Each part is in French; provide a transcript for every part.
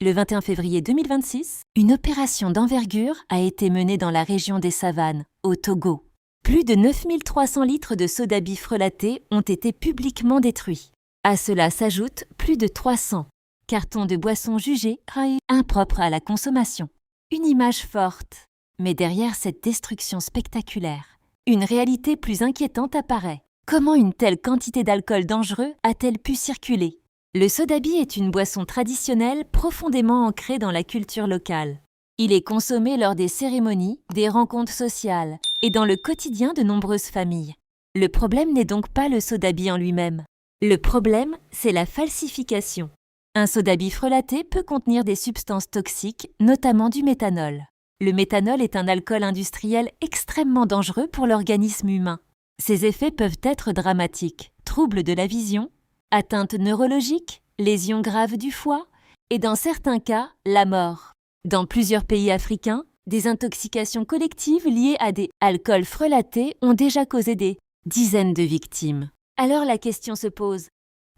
Le 21 février 2026, une opération d'envergure a été menée dans la région des Savanes, au Togo. Plus de 9300 litres de soda-bi frelaté ont été publiquement détruits. À cela s'ajoutent plus de 300 cartons de boissons jugés impropres à la consommation. Une image forte, mais derrière cette destruction spectaculaire, une réalité plus inquiétante apparaît. Comment une telle quantité d'alcool dangereux a-t-elle pu circuler ? Le soda-bi est une boisson traditionnelle profondément ancrée dans la culture locale. Il est consommé lors des cérémonies, des rencontres sociales et dans le quotidien de nombreuses familles. Le problème n'est donc pas le soda-bi en lui-même. Le problème, c'est la falsification. Un soda-bi frelaté peut contenir des substances toxiques, notamment du méthanol. Le méthanol est un alcool industriel extrêmement dangereux pour l'organisme humain. Ses effets peuvent être dramatiques, troubles de la vision, atteintes neurologiques, lésions graves du foie et dans certains cas, la mort. Dans plusieurs pays africains, des intoxications collectives liées à des alcools frelatés ont déjà causé des dizaines de victimes. Alors la question se pose,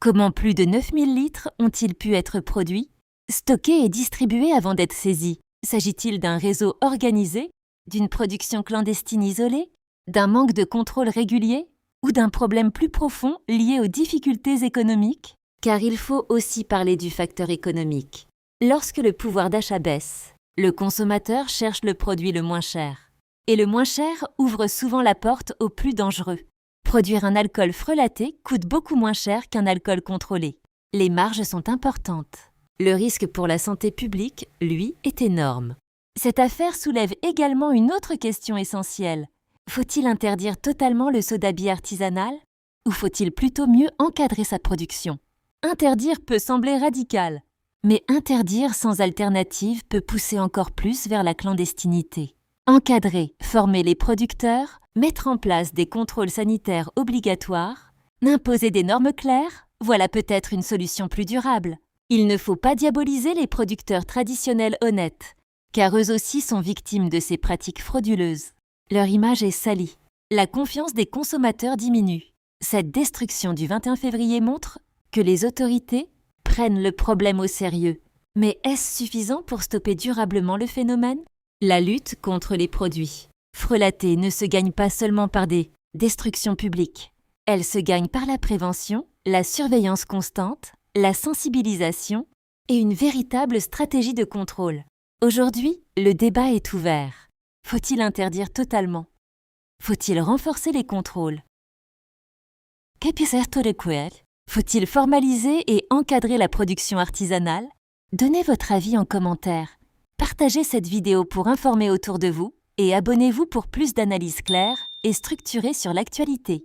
comment plus de 9000 litres ont-ils pu être produits, stockés et distribués avant d'être saisis? S'agit-il d'un réseau organisé, d'une production clandestine isolée, d'un manque de contrôle régulier ou d'un problème plus profond lié aux difficultés économiques? Car il faut aussi parler du facteur économique. Lorsque le pouvoir d'achat baisse, le consommateur cherche le produit le moins cher. Et le moins cher ouvre souvent la porte au plus dangereux. Produire un alcool frelaté coûte beaucoup moins cher qu'un alcool contrôlé. Les marges sont importantes. Le risque pour la santé publique, lui, est énorme. Cette affaire soulève également une autre question essentielle. Faut-il interdire totalement le soda-bi artisanal ou faut-il plutôt mieux encadrer sa production? Interdire peut sembler radical, mais interdire sans alternative peut pousser encore plus vers la clandestinité. Encadrer, former les producteurs, mettre en place des contrôles sanitaires obligatoires, imposer des normes claires, voilà peut-être une solution plus durable. Il ne faut pas diaboliser les producteurs traditionnels honnêtes, car eux aussi sont victimes de ces pratiques frauduleuses. Leur image est salie. La confiance des consommateurs diminue. Cette destruction du 21 février montre que les autorités prennent le problème au sérieux. Mais est-ce suffisant pour stopper durablement le phénomène? La lutte contre les produits frelatés ne se gagne pas seulement par des destructions publiques. Elle se gagne par la prévention, la surveillance constante, la sensibilisation et une véritable stratégie de contrôle. Aujourd'hui, le débat est ouvert. Faut-il interdire totalement? Faut-il renforcer les contrôles? Faut-il formaliser et encadrer la production artisanale? Donnez votre avis en commentaire. Partagez cette vidéo pour informer autour de vous et abonnez-vous pour plus d'analyses claires et structurées sur l'actualité.